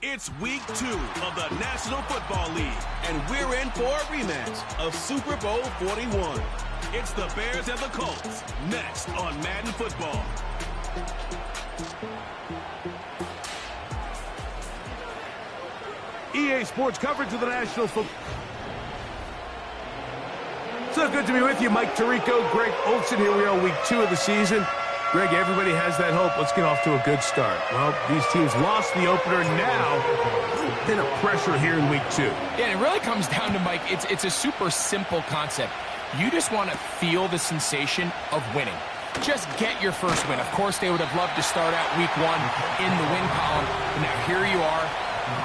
It's week 2 of the National Football League, and we're in for a rematch of Super Bowl 41. It's the Bears and the Colts, next on Madden Football. EA Sports coverage of the National Football. So good to be with you, Mike Tirico, Greg Olsen. Here we are, week 2 of the season. Greg, everybody has that hope. Let's get off to a good start. Well, these teams lost the opener. Now, a bit of pressure here in week 2. Yeah, it really comes down to, Mike, it's a super simple concept. You just want to feel the sensation of winning. Just get your first win. Of course, they would have loved to start out week 1 in the win column. But now here you are,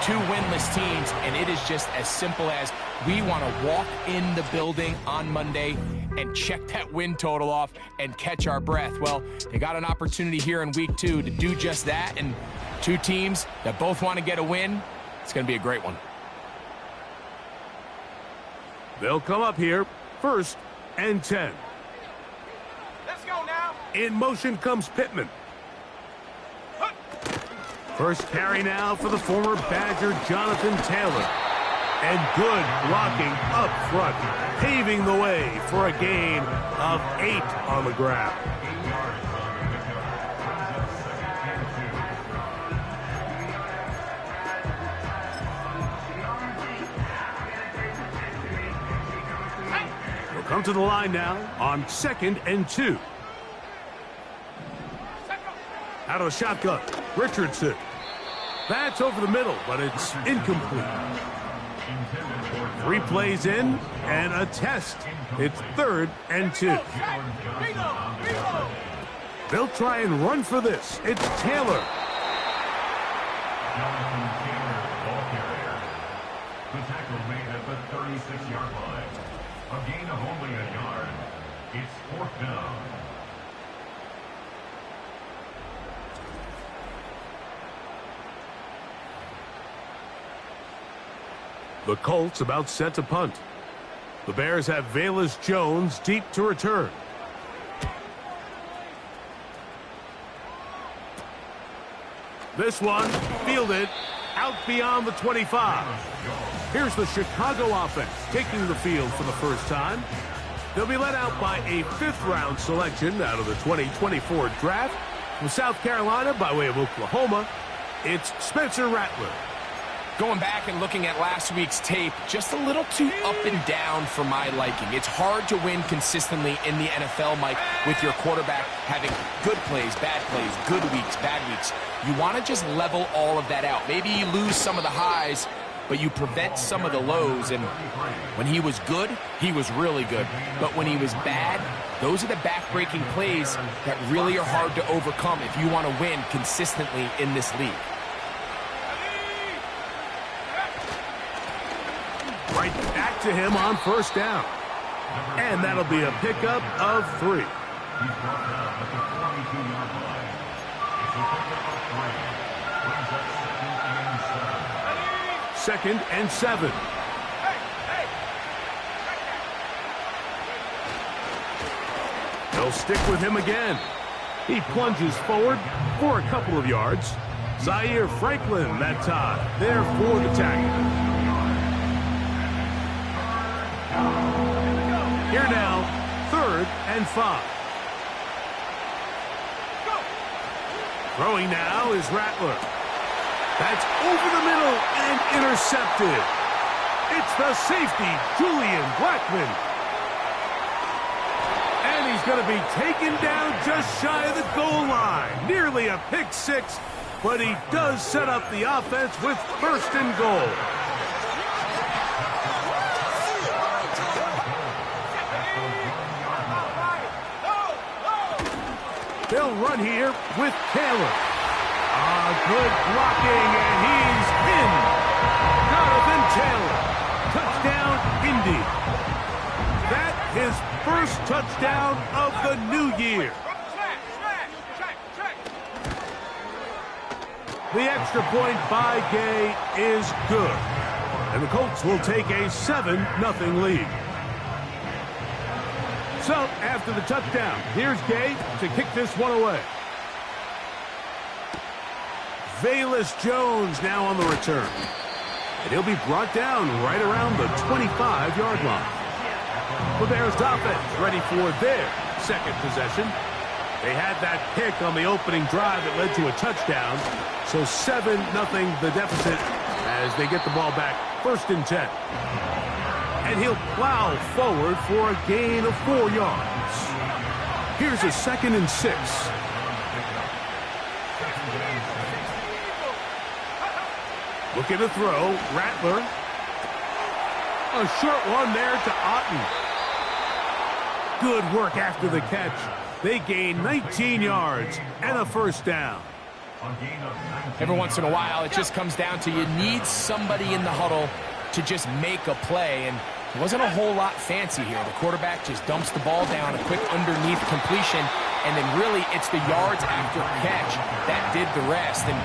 2 winless teams, and it is just as simple as we want to walk in the building on Monday and check that win total off and catch our breath. Well, they got an opportunity here in week 2 to do just that, and 2 teams that both want to get a win. It's going to be a great one. They'll come up here, 1st and 10. Let's go now. In motion comes Pittman. First carry now for the former Badger, Jonathan Taylor. And good blocking up front, paving the way for a gain of 8 on the ground. We'll come to the line now on 2nd and 2. Out of the shotgun, Richardson. That's over the middle, but it's incomplete. 3 plays in, and a test. It's 3rd and 2. They'll try and run for this. It's Taylor. The tackle made at the 36-yard line. A gain of only a yard. It's 4th down. The Colts about set to punt. The Bears have Velus Jones deep to return. This one fielded out beyond the 25. Here's the Chicago offense taking the field for the first time. They'll be led out by a 5th-round selection out of the 2024 draft. From South Carolina by way of Oklahoma, it's Spencer Rattler. Going back and looking at last week's tape, just a little too up and down for my liking. It's hard to win consistently in the NFL, Mike, with your quarterback having good plays, good weeks, bad weeks. You want to just level all of that out. Maybe you lose some of the highs, but you prevent some of the lows. And when he was good, he was really good. But when he was bad, those are the back-breaking plays that really are hard to overcome if you want to win consistently in this league. Right back to him on 1st down. And that'll be a pickup of 3. He's brought down at the 42-yard line. It's a pickup of 3. Brings up 2nd and 7. 2nd and 7. They'll stick with him again. He plunges forward for a couple of yards. Zaire Franklin that time there for the tackle. Here now, 3rd and 5. Throwing now is Rattler. That's over the middle and intercepted. It's the safety, Julian Blackman. And he's going to be taken down just shy of the goal line. Nearly a pick 6, but he does set up the offense with 1st and goal. They'll run here with Taylor. Good blocking, and he's in. Jonathan Taylor. Touchdown, Indy. That his first touchdown of the new year. The extra point by Gay is good. And the Colts will take a 7-0 lead. So, after the touchdown, here's Gay to kick this one away. Velus Jones now on the return. And he'll be brought down right around the 25-yard line. The Bears offense ready for their second possession. They had that pick on the opening drive that led to a touchdown. So 7-0 the deficit as they get the ball back, 1st and 10. And he'll plow forward for a gain of 4 yards. Here's a 2nd and 6. Looking to throw, Rattler. A short one there to Otten. Good work after the catch. They gain 19 yards and a 1st down. Every once in a while, it just comes down to you need somebody in the huddle to just make a play, and it wasn't a whole lot fancy here. The quarterback just dumps the ball down, a quick underneath completion, and then really it's the yards after catch that did the rest, and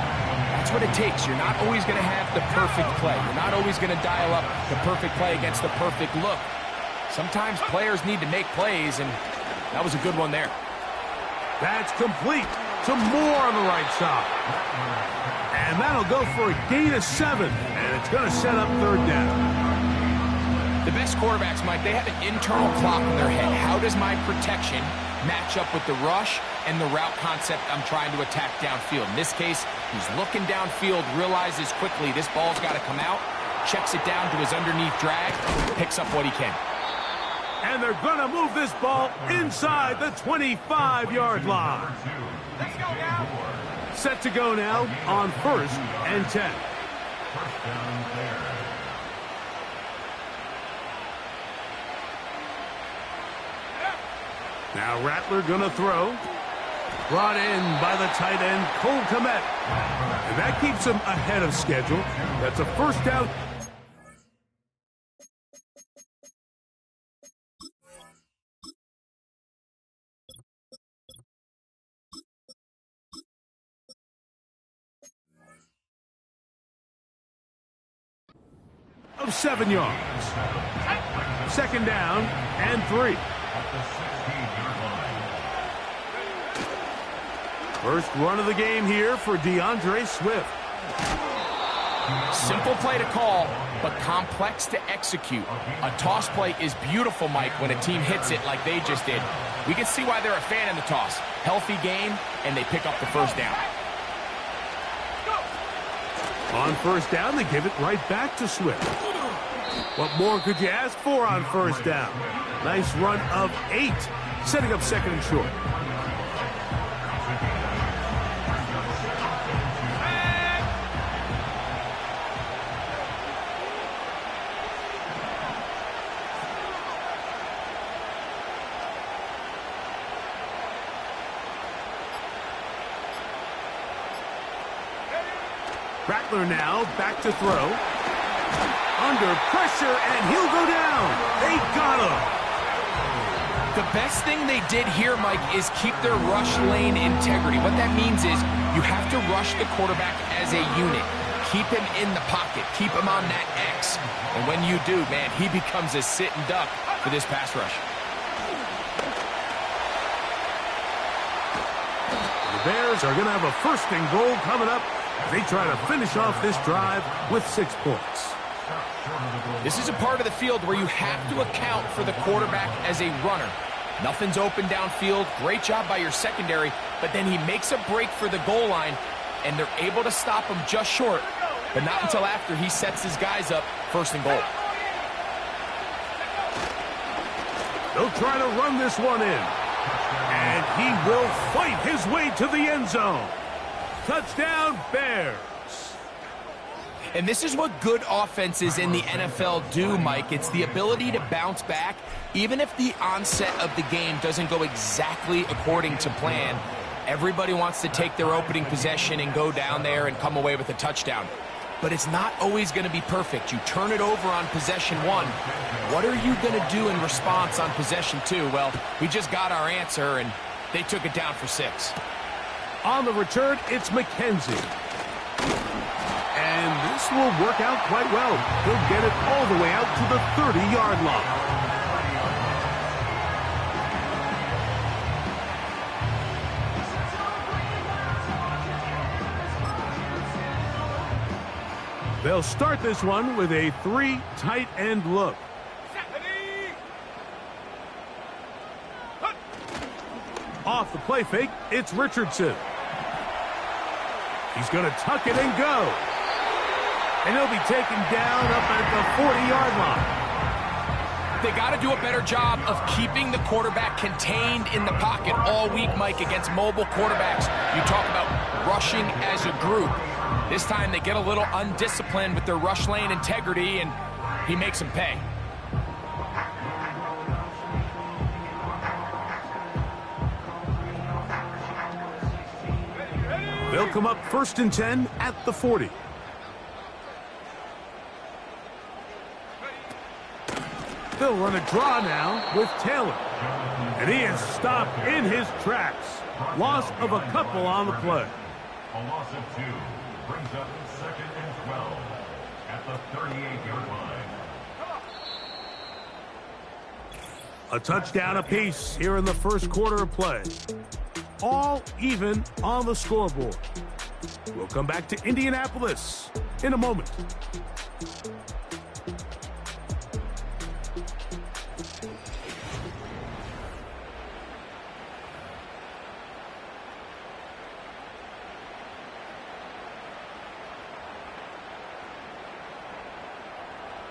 that's what it takes. You're not always going to have the perfect play. You're not always going to dial up the perfect play against the perfect look. Sometimes players need to make plays, and that was a good one there. That's complete to Moore on the right side. And that'll go for a gain of 7, and it's going to set up 3rd down. The best quarterbacks, Mike, they have an internal clock in their head. How does my protection match up with the rush and the route concept I'm trying to attack downfield? In this case, he's looking downfield, realizes quickly this ball's got to come out, checks it down to his underneath drag, picks up what he can. And they're going to move this ball inside the 25-yard line. Let's go now. Set to go now on 1st and 10. Now Rattler going to throw. Brought in by the tight end, Cole Kmet. And that keeps him ahead of schedule. That's a 1st down. Of 7 yards. 2nd down and 3. First run of the game here for DeAndre Swift. Simple play to call, but complex to execute. A toss play is beautiful, Mike, when a team hits it like they just did. We can see why they're a fan in the toss. Healthy game, and they pick up the 1st down. On 1st down, they give it right back to Swift. What more could you ask for on 1st down? Nice run of 8, setting up 2nd and short. Rattler now back to throw. Under pressure, and he'll go down. They got him. The best thing they did here, Mike, is keep their rush lane integrity. What that means is you have to rush the quarterback as a unit. Keep him in the pocket. Keep him on that X. And when you do, man, he becomes a sit and duck for this pass rush. The Bears are going to have a 1st and goal coming up. They try to finish off this drive with 6 points. This is a part of the field where you have to account for the quarterback as a runner. Nothing's open downfield. Great job by your secondary, but then he makes a break for the goal line, and they're able to stop him just short, but not until after he sets his guys up 1st and goal. They'll try to run this one in, and he will fight his way to the end zone. Touchdown, Bears. And this is what good offenses in the NFL do, Mike. It's the ability to bounce back, even if the onset of the game doesn't go exactly according to plan. Everybody wants to take their opening possession and go down there and come away with a touchdown. But it's not always going to be perfect. You turn it over on possession 1. What are you going to do in response on possession 2? Well, we just got our answer, and they took it down for 6. On the return, it's McKenzie. And this will work out quite well. He'll get it all the way out to the 30-yard line. They'll start this one with a 3 tight end look. Off the play fake, it's Richardson. He's going to tuck it and go. And he'll be taken down up at the 40-yard line. They got to do a better job of keeping the quarterback contained in the pocket all week, Mike, against mobile quarterbacks. You talk about rushing as a group. This time they get a little undisciplined with their rush lane integrity, and he makes them pay. They'll come up 1st and 10 at the 40. They'll run a draw now with Taylor. And he is stopped in his tracks. Loss of a couple on the play. A loss of 2 brings up 2nd and 12 at the 38-yard line. A touchdown apiece here in the first quarter of play. All even on the scoreboard. We'll come back to Indianapolis in a moment.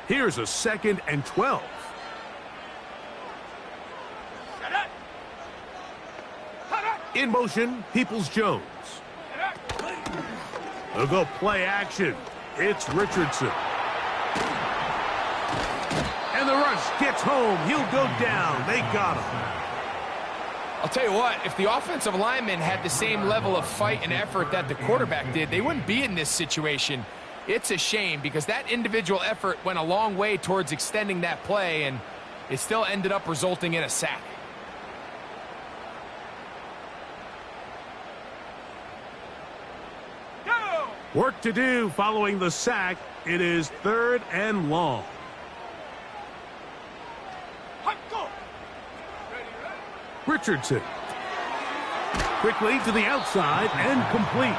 Here's a 2nd and 12. In motion, Peoples-Jones. They'll go play action. It's Richardson. And the rush gets home. He'll go down. They got him. I'll tell you what, if the offensive lineman had the same level of fight and effort that the quarterback did, they wouldn't be in this situation. It's a shame because that individual effort went a long way towards extending that play, and it still ended up resulting in a sack. Work to do following the sack. It is 3rd and long. Richardson. Quickly to the outside and complete.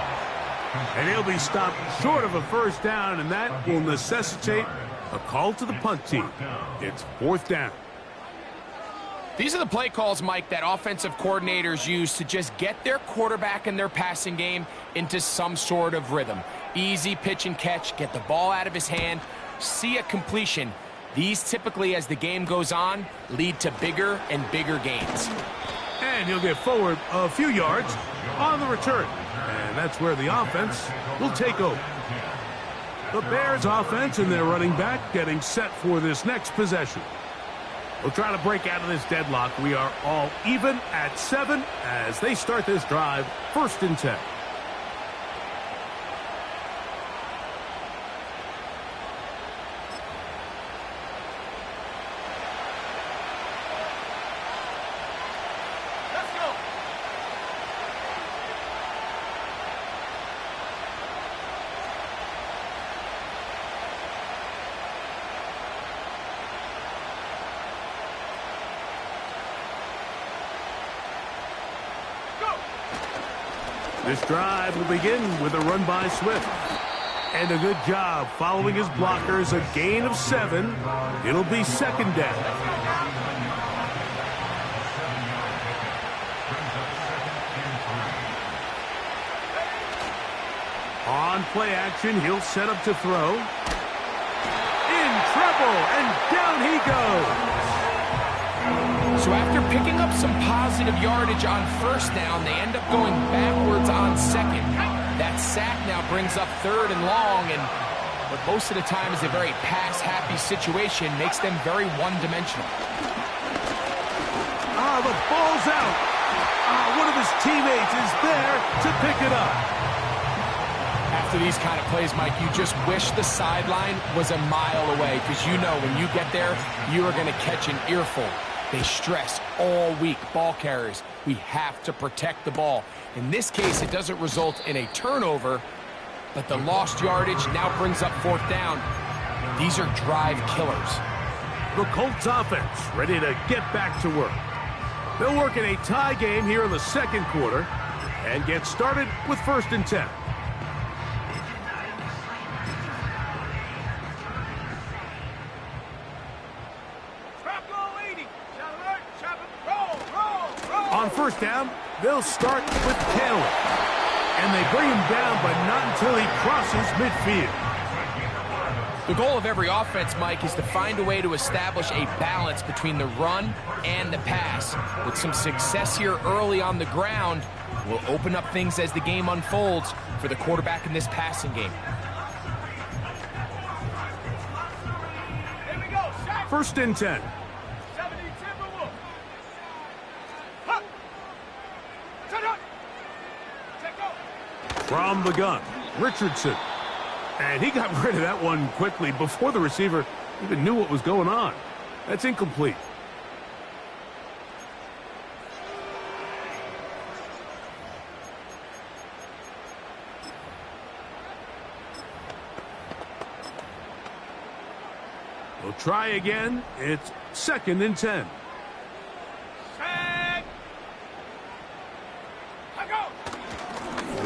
And he'll be stopped short of a first down, and that will necessitate a call to the punt team. It's 4th down. These are the play calls, Mike, that offensive coordinators use to just get their quarterback and their passing game into some sort of rhythm. Easy pitch and catch, get the ball out of his hand, see a completion. These typically, as the game goes on, lead to bigger and bigger gains. And he'll get forward a few yards on the return. And that's where the offense will take over. The Bears offense and their running back getting set for this next possession. We'll try to break out of this deadlock. We are all even at 7 as they start this drive, 1st and 10. Let's go. This drive will begin with a run by Swift. And a good job following his blockers, a gain of 7. It'll be 2nd down. On play action, he'll set up to throw. In trouble, and down he goes. So after picking up some positive yardage on 1st down, they end up going backwards on 2nd. That sack now brings up 3rd and long, and what most of the time is a very pass-happy situation makes them very one-dimensional. The ball's out. One of his teammates is there to pick it up. After these kind of plays, Mike, you just wish the sideline was a mile away, because you know when you get there, you are going to catch an earful. They stress all week, ball carriers. We have to protect the ball. In this case, it doesn't result in a turnover, but the lost yardage now brings up 4th down. These are drive killers. The Colts offense ready to get back to work. They'll work in a tie game here in the 2nd quarter and get started with 1st and 10. On first down, they'll start with Taylor. And they bring him down, but not until he crosses midfield. The goal of every offense, Mike, is to find a way to establish a balance between the run and the pass. With some success here early on the ground, will open up things as the game unfolds for the quarterback in this passing game. First and 10. From the gun, Richardson. And he got rid of that one quickly before the receiver even knew what was going on. That's incomplete. We'll try again. It's second and 10.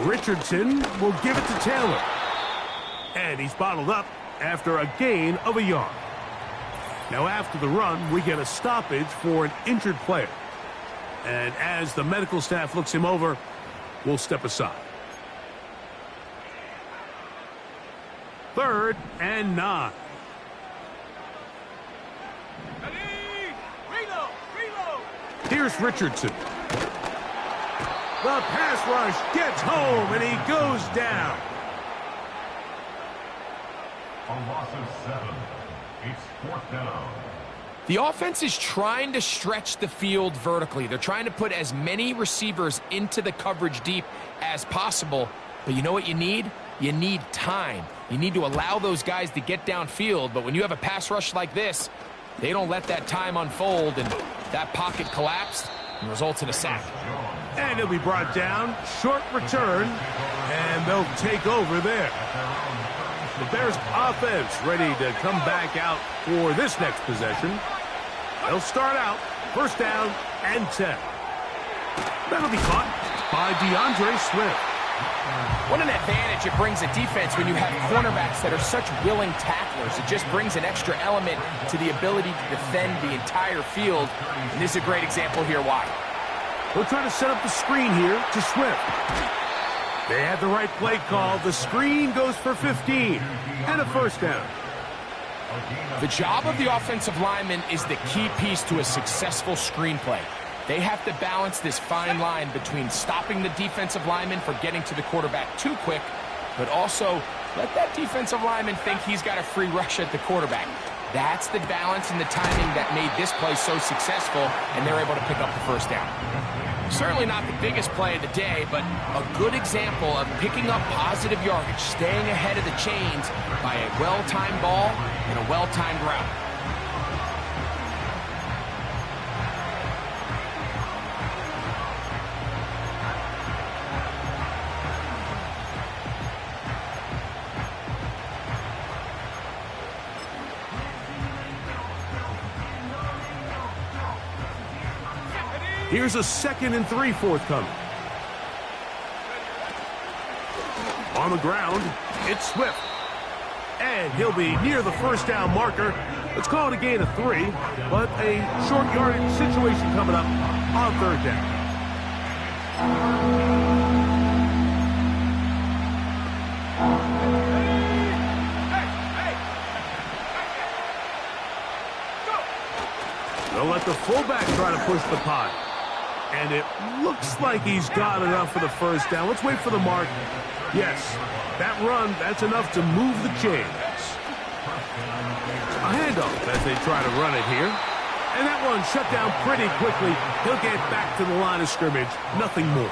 Richardson will give it to Taylor. And he's bottled up after a gain of a yard. Now after the run, we get a stoppage for an injured player. And as the medical staff looks him over, we'll step aside. Third and 9. Here's Richardson. The pass rush gets home, and he goes down. A loss of 7. It's fourth down. The offense is trying to stretch the field vertically. They're trying to put as many receivers into the coverage deep as possible. But you know what you need? You need time. You need to allow those guys to get downfield. But when you have a pass rush like this, they don't let that time unfold, and that pocket collapsed and results in a sack. And he'll be brought down. Short return, and they'll take over there. The Bears offense ready to come back out for this next possession. They'll start out first down and 10. That'll be caught by DeAndre Swift. What an advantage it brings a defense when you have cornerbacks that are such willing tacklers. It just brings an extra element to the ability to defend the entire field. And this is a great example here why. We'll try to set up the screen here to Swift. They had the right play call. The screen goes for 15 and a first down. The job of the offensive lineman is the key piece to a successful screenplay. They have to balance this fine line between stopping the defensive lineman from getting to the quarterback too quick, but also let that defensive lineman think he's got a free rush at the quarterback. That's the balance and the timing that made this play so successful, and they're able to pick up the first down. Certainly not the biggest play of the day, but a good example of picking up positive yardage, staying ahead of the chains by a well-timed ball and a well-timed route. Here's a 2nd and 3 forthcoming. On the ground, it's Swift. And he'll be near the first down marker. Let's call it a gain of 3, but a short yardage situation coming up on third down. They'll let the fullback try to push the pile. And it looks like he's got enough for the first down. Let's wait for the mark. Yes, that run, that's enough to move the chains. A handoff as they try to run it here. And that one shut down pretty quickly. He'll get back to the line of scrimmage. Nothing more.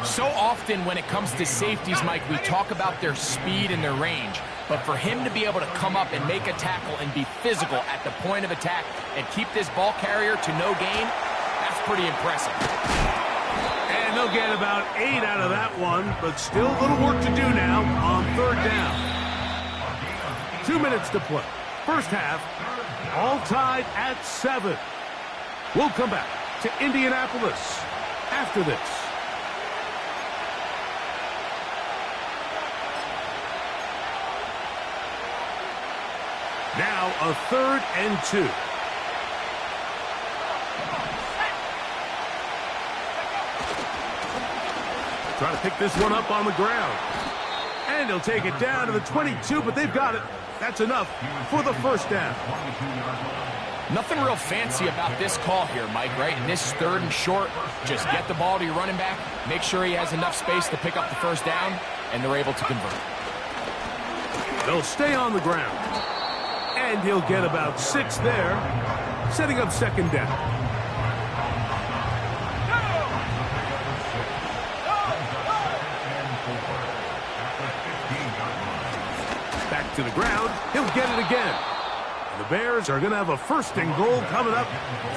So often when it comes to safeties, Mike, we talk about their speed and their range. But for him to be able to come up and make a tackle and be physical at the point of attack and keep this ball carrier to no gain, that's pretty impressive. And they'll get about 8 out of that one, but still a little work to do now on third down. 2 minutes to play. First half, all tied at 7. We'll come back to Indianapolis after this. Now a 3rd and 2. Trying to pick this one up on the ground. And he'll take it down to the 22, but they've got it. That's enough for the first down. Nothing real fancy about this call here, Mike, right? And this is 3rd and short. Just get the ball to your running back, make sure he has enough space to pick up the first down, and they're able to convert. They'll stay on the ground. And he'll get about 6 there, setting up 2nd down. Back to the ground. He'll get it again. The Bears are going to have a 1st and goal coming up.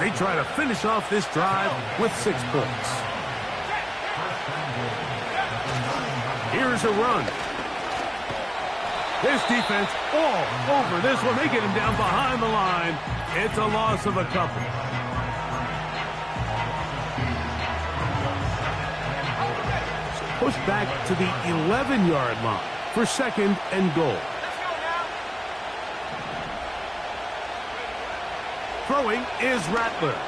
They try to finish off this drive with 6 points. Here's a run. This defense all over this one. They get him down behind the line. It's a loss of a couple. Push back to the 11-yard line for 2nd and goal. Throwing is Rattler.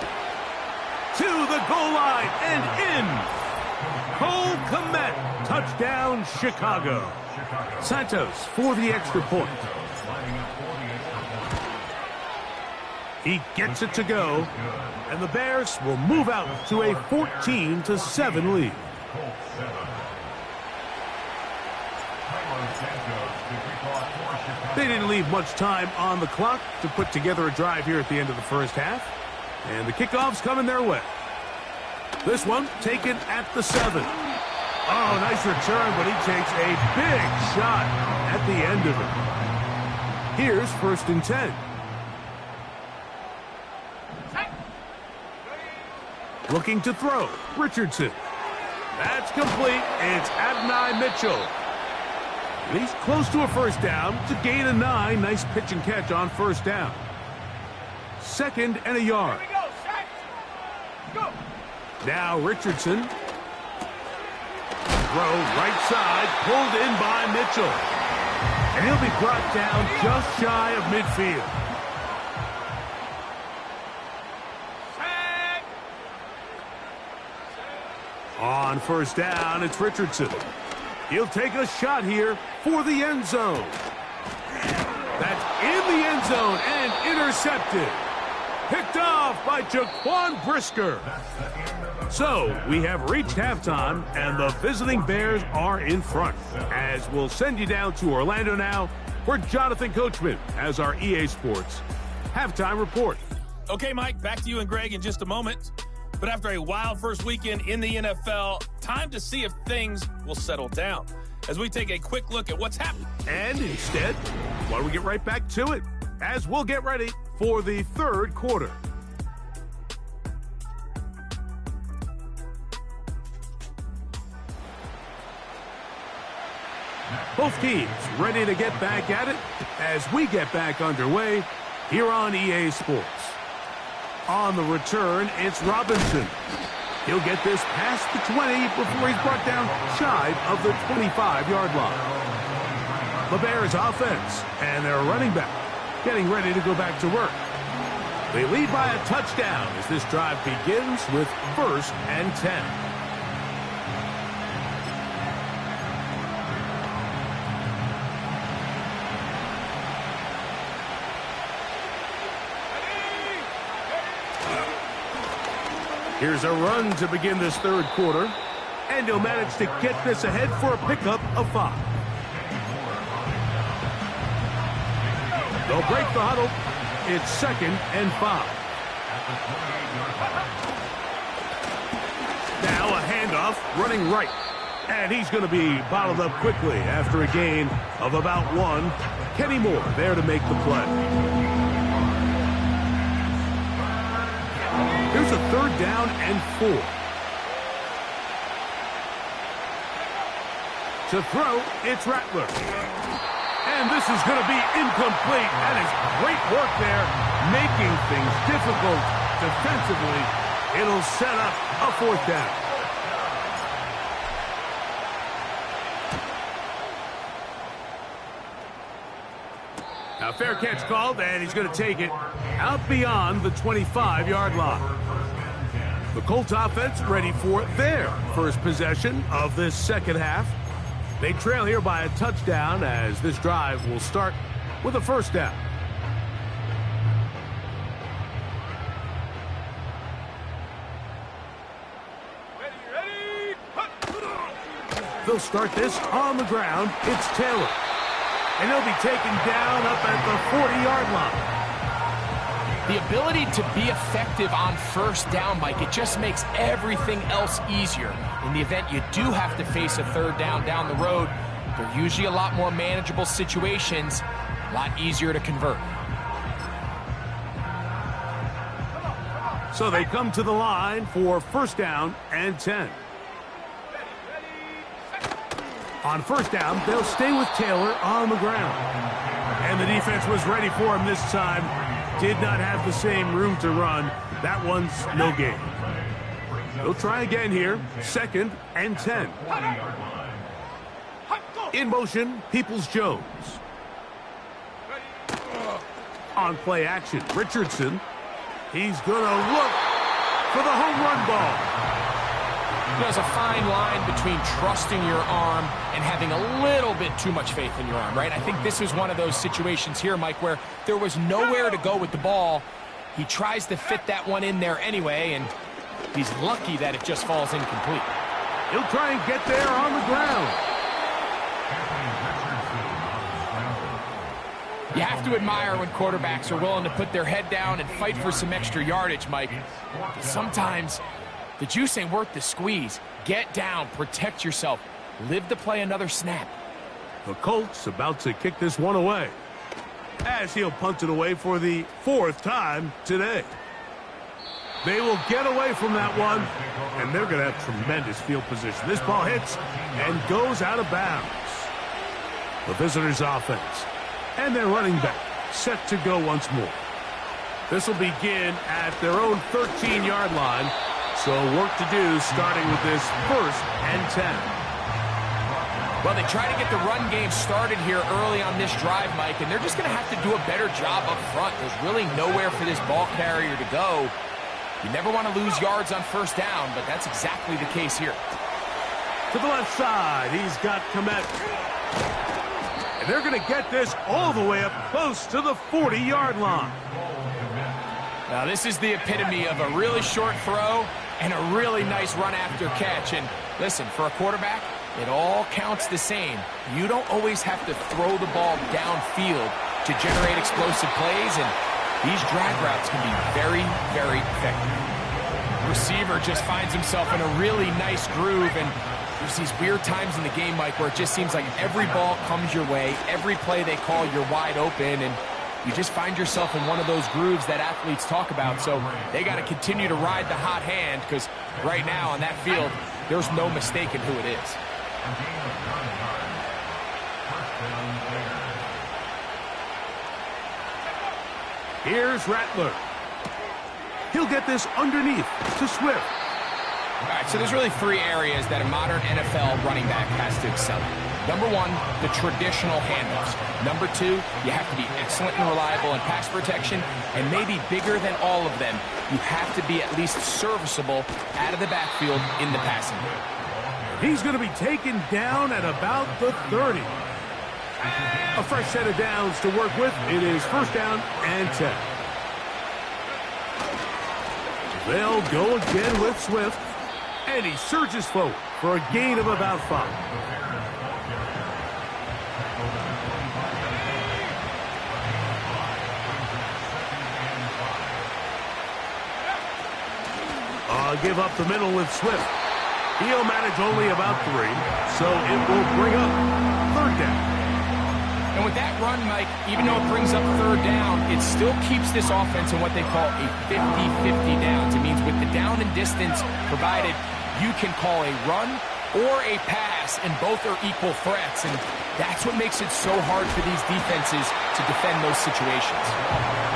To the goal line and in. Cole Kmet. Touchdown, Chicago. Santos for the extra point. He gets it to go. And the Bears will move out to a 14-7 lead. They didn't leave much time on the clock to put together a drive here at the end of the first half. And the kickoff's coming their way. This one taken at the 7. Oh, nice return, but he takes a big shot at the end of it. Here's 1st and 10. Looking to throw. Richardson. That's complete. It's Adonai Mitchell. And he's close to a 1st down. It's a gain of 9. Nice pitch and catch on 1st down. 2nd and a yard. Now Richardson. Throw right side. Pulled in by Mitchell. And he'll be brought down just shy of midfield. On 1st down, it's Richardson. He'll take a shot here for the end zone. That's in the end zone and intercepted. Picked off by Jaquan Brisker. So we have reached halftime, and the visiting Bears are in front. As we'll send you down to Orlando now for Jonathan Coachman as our EA Sports halftime report. Okay, Mike, back to you and Greg in just a moment. But after a wild first weekend in the NFL, time to see if things will settle down as we take a quick look at what's happening. And instead, why don't we get right back to it as we'll get ready for the 3rd quarter. Both teams ready to get back at it as we get back underway here on EA Sports. On the return, it's Robinson. He'll get this past the 20 before he's brought down shy of the 25-yard line. The Bears offense and their running back getting ready to go back to work. They lead by a touchdown as this drive begins with 1st and 10. Here's a run to begin this 3rd quarter. And he'll manage to get this ahead for a pickup of 5. They'll break the huddle. It's 2nd and 5. Now a handoff running right. And he's going to be bottled up quickly after a gain of about 1. Kenny Moore there to make the play. Here's a 3rd down and 4. To throw, it's Rattler. And this is going to be incomplete. That is great work there, making things difficult defensively. It'll set up a 4th down. Now, fair catch called, and he's going to take it out beyond the 25-yard line. The Colts offense ready for their first possession of this second half. They trail here by a touchdown as this drive will start with a first down. They'll start this on the ground. It's Taylor. And he'll be taken down up at the 40-yard line. The ability to be effective on first down, Mike, it just makes everything else easier. In the event you do have to face a third down the road, they're usually a lot more manageable situations, a lot easier to convert. So they come to the line for first down and 10. On first down, they'll stay with Taylor on the ground. And the defense was ready for him this time. Did not have the same room to run. That one's no gain. They'll try again here. Second and 10. In motion, Peoples-Jones. On play action, Richardson. He's going to look for the home run ball. There's a fine line between trusting your arm and having a little bit too much faith in your arm, right? I think this is one of those situations here, Mike, where there was nowhere to go with the ball. He tries to fit that one in there anyway, and he's lucky that it just falls incomplete. He'll try and get there on the ground. You have to admire when quarterbacks are willing to put their head down and fight for some extra yardage, Mike. Sometimes the juice ain't worth the squeeze. Get down, protect yourself, live to play another snap. The Colts about to kick this one away, as he'll punt it away for the fourth time today. They will get away from that one, and they're going to have tremendous field position. This ball hits and goes out of bounds. The visitors' offense and their running back set to go once more. This will begin at their own 13-yard line. So work to do starting with this first and 10. Well, they try to get the run game started here early on this drive, Mike, and they're just going to have to do a better job up front. There's really nowhere for this ball carrier to go. You never want to lose yards on first down, but that's exactly the case here. To the left side, he's got Komet. And they're going to get this all the way up close to the 40-yard line. Now, this is the epitome of a really short throw and a really nice run after catch. And listen, for a quarterback, it all counts the same. You don't always have to throw the ball downfield to generate explosive plays, and these drag routes can be very, very effective. Receiver just finds himself in a really nice groove, and there's these weird times in the game, Mike, where it just seems like every ball comes your way, every play they call, you're wide open, and you just find yourself in one of those grooves that athletes talk about. So they got to continue to ride the hot hand, because right now on that field, there's no mistaking who it is. Here's Rattler. He'll get this underneath to Swift. All right, so there's really three areas that a modern NFL running back has to excel in. Number one, the traditional handoffs. Number two, you have to be excellent and reliable in pass protection. And maybe bigger than all of them, you have to be at least serviceable out of the backfield in the passing game. He's going to be taken down at about the 30. A fresh set of downs to work with. It is first down and 10. They'll go again with Swift. And he surges forward for a gain of about 5. Give up the middle with Swift. He'll manage only about 3, so it will bring up third down. And with that run, Mike, even though it brings up third down, it still keeps this offense in what they call a 50-50 downs. It means with the down and distance provided, you can call a run or a pass, and both are equal threats. And that's what makes it so hard for these defenses to defend those situations.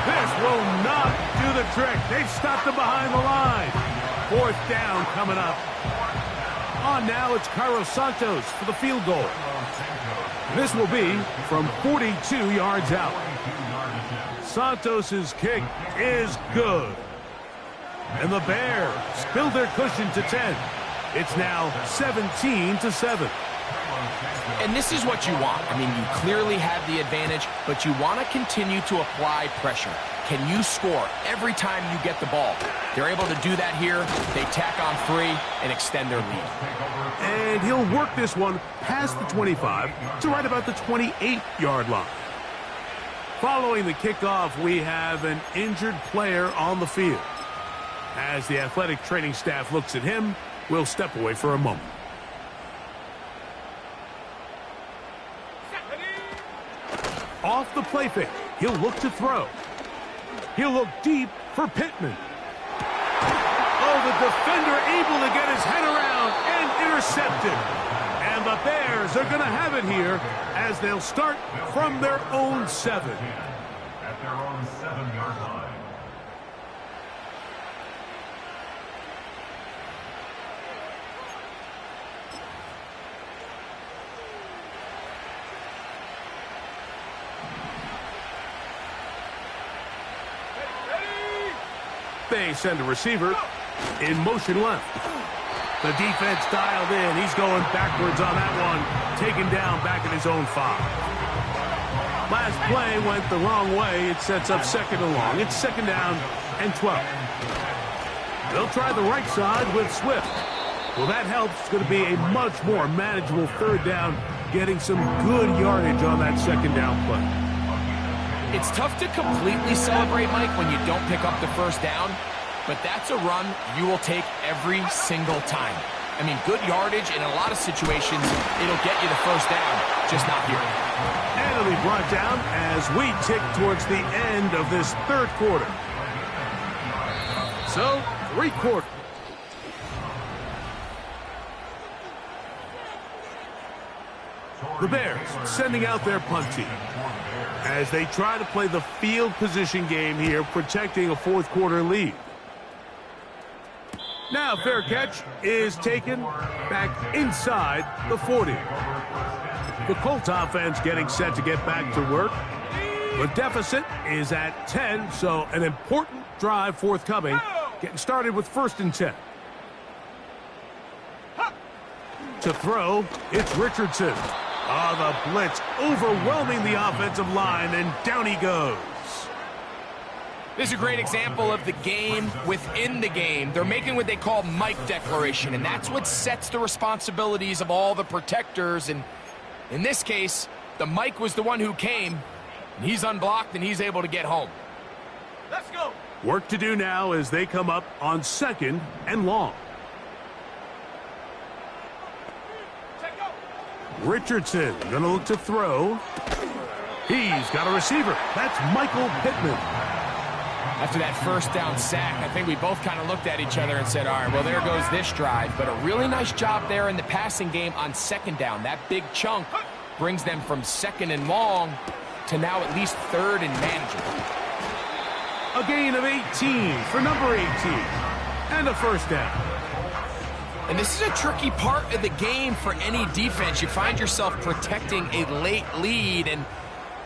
This will not do the trick. They've stopped him behind the line. Fourth down coming up. On now, it's Cairo Santos for the field goal. This will be from 42 yards out. Santos's kick is good. And the Bears build their cushion to 10. It's now 17-7. And this is what you want. I mean, you clearly have the advantage, but you want to continue to apply pressure. Can you score every time you get the ball? They're able to do that here. They tack on 3 and extend their lead. And he'll work this one past the 25 to right about the 28-yard line. Following the kickoff, we have an injured player on the field. As the athletic training staff looks at him, we'll step away for a moment. Off the play fake, he'll look to throw. He'll look deep for Pittman. Oh, the defender able to get his head around and intercepted. And the Bears are going to have it here as they'll start from their own 7. At their own 7-yard line. They send a receiver in motion left. The defense dialed in. He's going backwards on that one. Taken down back at his own 5. Last play went the wrong way. It sets up 2nd and long. It's 2nd down and 12. They'll try the right side with Swift. Well, that helps. It's going to be a much more manageable 3rd down, getting some good yardage on that 2nd down play. It's tough to completely celebrate, Mike, when you don't pick up the 1st down, but that's a run you will take every single time. I mean, good yardage in a lot of situations, it'll get you the 1st down, just not here. And it'll be brought down as we tick towards the end of this 3rd quarter. So, 3 quarters. The Bears sending out their punt team as they try to play the field position game here, protecting a 4th quarter lead. Now, fair catch is taken back inside the 40. The Colts offense getting set to get back to work. The deficit is at 10, so an important drive forthcoming. Getting started with 1st and 10. To throw, it's Richardson. The blitz overwhelming the offensive line, and down he goes. This is a great example of the game within the game. They're making what they call Mike declaration, and that's what sets the responsibilities of all the protectors. And in this case, the Mike was the one who came, and he's unblocked, and he's able to get home. Let's go. Work to do now as they come up on 2nd and long. Richardson going to look to throw. He's got a receiver. That's Michael Pittman. After that 1st down sack, I think we both kind of looked at each other and said, all right, well, there goes this drive. But a really nice job there in the passing game on 2nd down. That big chunk brings them from 2nd and long to now at least 3rd and manageable. A gain of 18 for number 18. And a 1st down. And this is a tricky part of the game for any defense. You find yourself protecting a late lead, and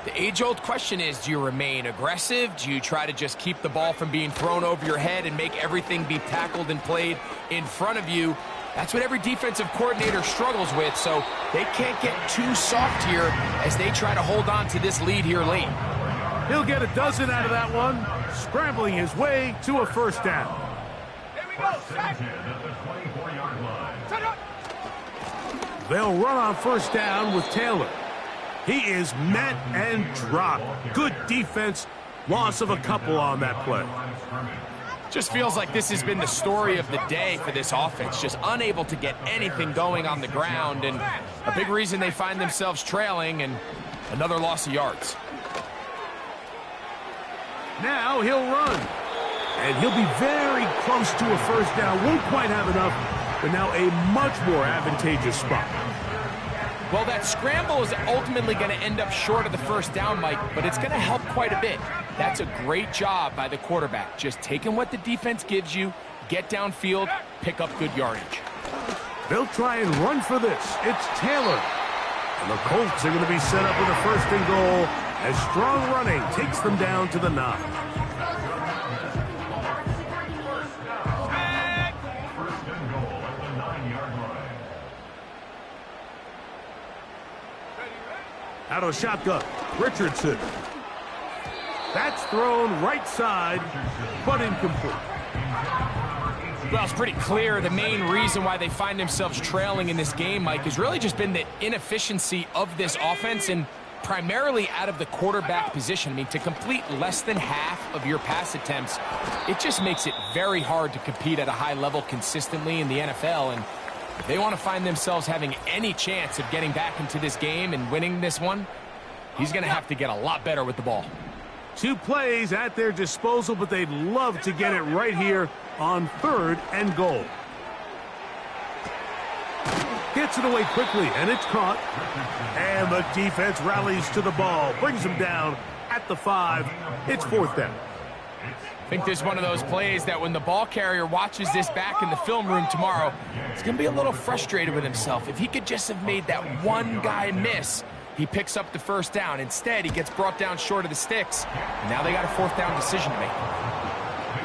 the age-old question is, do you remain aggressive? Do you try to just keep the ball from being thrown over your head and make everything be tackled and played in front of you? That's what every defensive coordinator struggles with, so they can't get too soft here as they try to hold on to this lead here late. He'll get a dozen out of that one, scrambling his way to a 1st down. Here we go. At the 24-yard line. Set up. They'll run on 1st down with Taylor. He is met and dropped. Good defense. Loss of a couple on that play. Just feels like this has been the story of the day for this offense. Just unable to get anything going on the ground, and a big reason they find themselves trailing, and another loss of yards. Now he'll run. And he'll be very close to a 1st down. Won't quite have enough, but now a much more advantageous spot. Well, that scramble is ultimately going to end up short of the 1st down, Mike, but it's going to help quite a bit. That's a great job by the quarterback. Just taking what the defense gives you, get downfield, pick up good yardage. They'll try and run for this. It's Taylor. And the Colts are going to be set up with a 1st and goal as strong running takes them down to the 9. Out of the shotgun, Richardson. That's thrown right side, but incomplete. Well, it's pretty clear the main reason why they find themselves trailing in this game, Mike, has really just been the inefficiency of this offense and primarily out of the quarterback position. I mean, to complete less than half of your pass attempts, it just makes it very hard to compete at a high level consistently in the NFL. And if they want to find themselves having any chance of getting back into this game and winning this one, he's going to have to get a lot better with the ball. 2 plays at their disposal, but they'd love to get it right here on 3rd and goal. Gets it away quickly, and it's caught. And the defense rallies to the ball, brings him down at the 5. It's 4th down. I think this is one of those plays that when the ball carrier watches this back in the film room tomorrow, he's going to be a little frustrated with himself. If he could just have made that one guy miss, he picks up the 1st down. Instead, he gets brought down short of the sticks. And now they got a 4th down decision to make.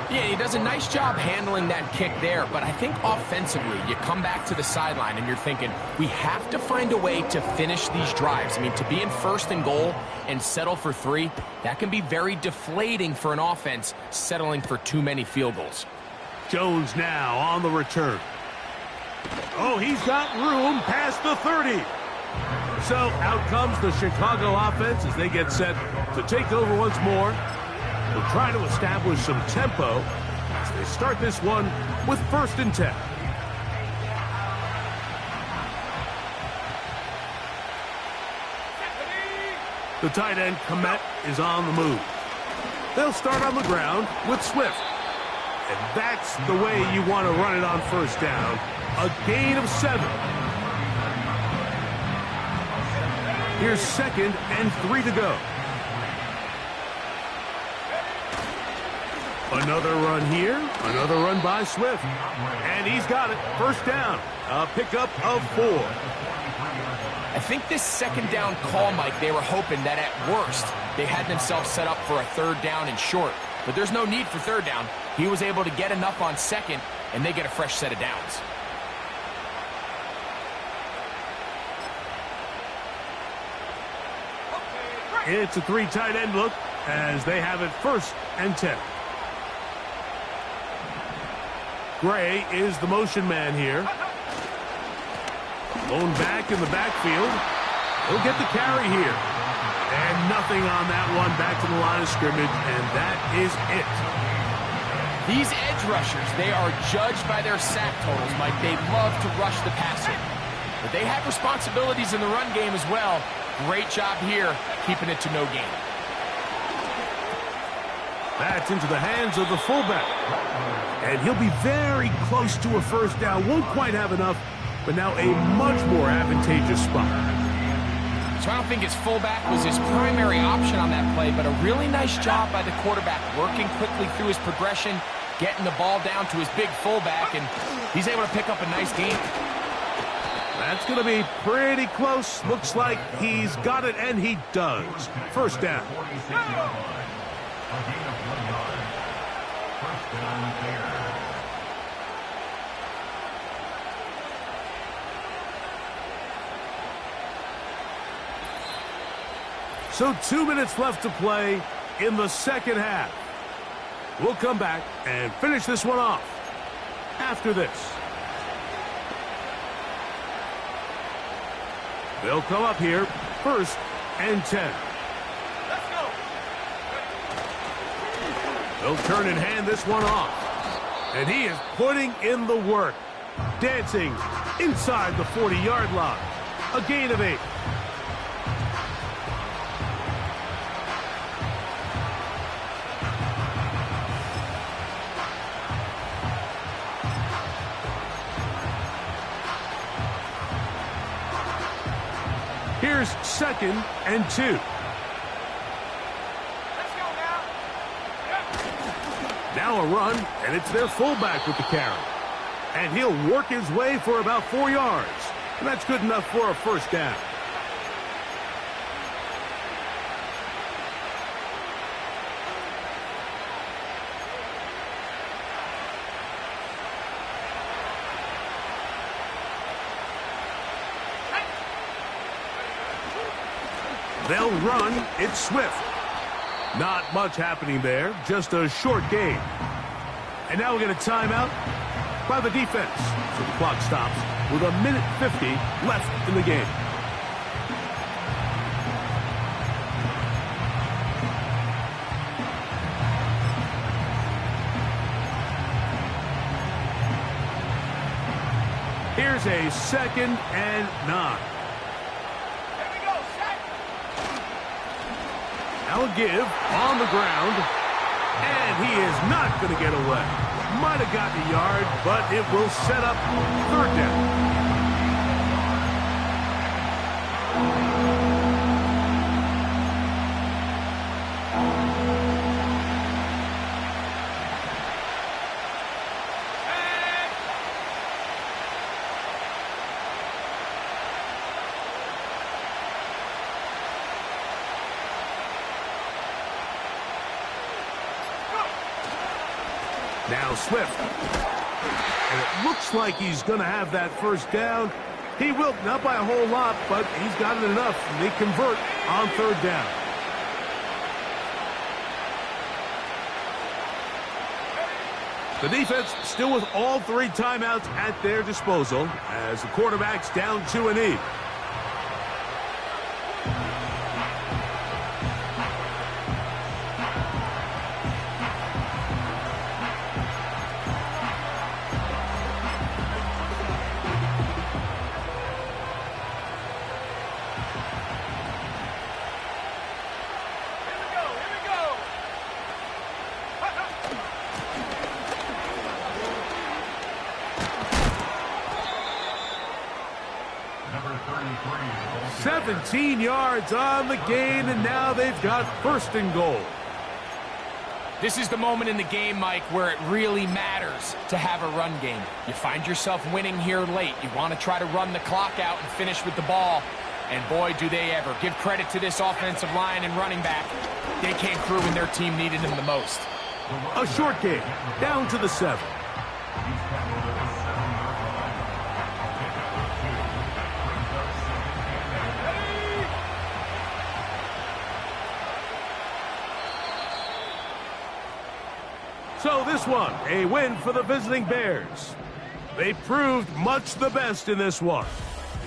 Yeah, he does a nice job handling that kick there, but I think offensively, you come back to the sideline and you're thinking, we have to find a way to finish these drives. I mean, to be in 1st and goal and settle for 3, that can be very deflating for an offense settling for too many field goals. Jones now on the return. Oh, he's got room past the 30. So out comes the Chicago offense as they get set to take over once more. They'll try to establish some tempo as they start this one with 1st and 10. The tight end, Komet, is on the move. They'll start on the ground with Swift. And that's the way you want to run it on 1st down. A gain of 7. Here's 2nd and 3 to go. Another run here. Another run by Swift. And he's got it. 1st down. A pickup of 4. I think this 2nd down call, Mike, they were hoping that at worst they had themselves set up for a 3rd down and short. But there's no need for 3rd down. He was able to get enough on 2nd, and they get a fresh set of downs. It's a 3 tight end look as they have it 1st and 10. Gray is the motion man here. Blown back in the backfield. He'll get the carry here. And nothing on that one, back to the line of scrimmage, and that is it. These edge rushers, they are judged by their sack totals, Mike. They love to rush the passer. But they have responsibilities in the run game as well. Great job here, keeping it to no gain. That's into the hands of the fullback. And he'll be very close to a 1st down. Won't quite have enough, but now a much more advantageous spot. So I don't think his fullback was his primary option on that play, but a really nice job by the quarterback, working quickly through his progression, getting the ball down to his big fullback, and he's able to pick up a nice gain. That's going to be pretty close. Looks like he's got it, and he does. 1st down. So 2 minutes left to play in the 2nd half. We'll come back and finish this one off after this. They'll come up here 1st and 10. Let's go. They'll turn and hand this one off. And he is putting in the work. Dancing inside the 40-yard line. A gain of 8. Here's 2nd and 2. Let's go now. Now a run, and it's their fullback with the carry. And he'll work his way for about 4 yards. And that's good enough for a 1st down. They'll run. It's Swift. Not much happening there. Just a short game. And now we get a timeout by the defense. So the clock stops with 1:50 left in the game. Here's a 2nd and 9. Here we go, set. Now a give on the ground. And he is not going to get away. Might have gotten a yard, but it will set up 3rd down. Now Swift. And it looks like he's going to have that 1st down. He will, not by a whole lot, but he's got it enough. And they convert on 3rd down. The defense still with all 3 timeouts at their disposal as the quarterback's down to a knee. Here we go. 17 yards on the gain, and now they've got 1st and goal. This is the moment in the game, Mike, where it really matters to have a run game. You find yourself winning here late. You want to try to run the clock out and finish with the ball. And boy, do they ever. Give credit to this offensive line and running back. They came through when their team needed them the most. A short game, down to the 7. So this one, a win for the visiting Bears. They proved much the best in this one.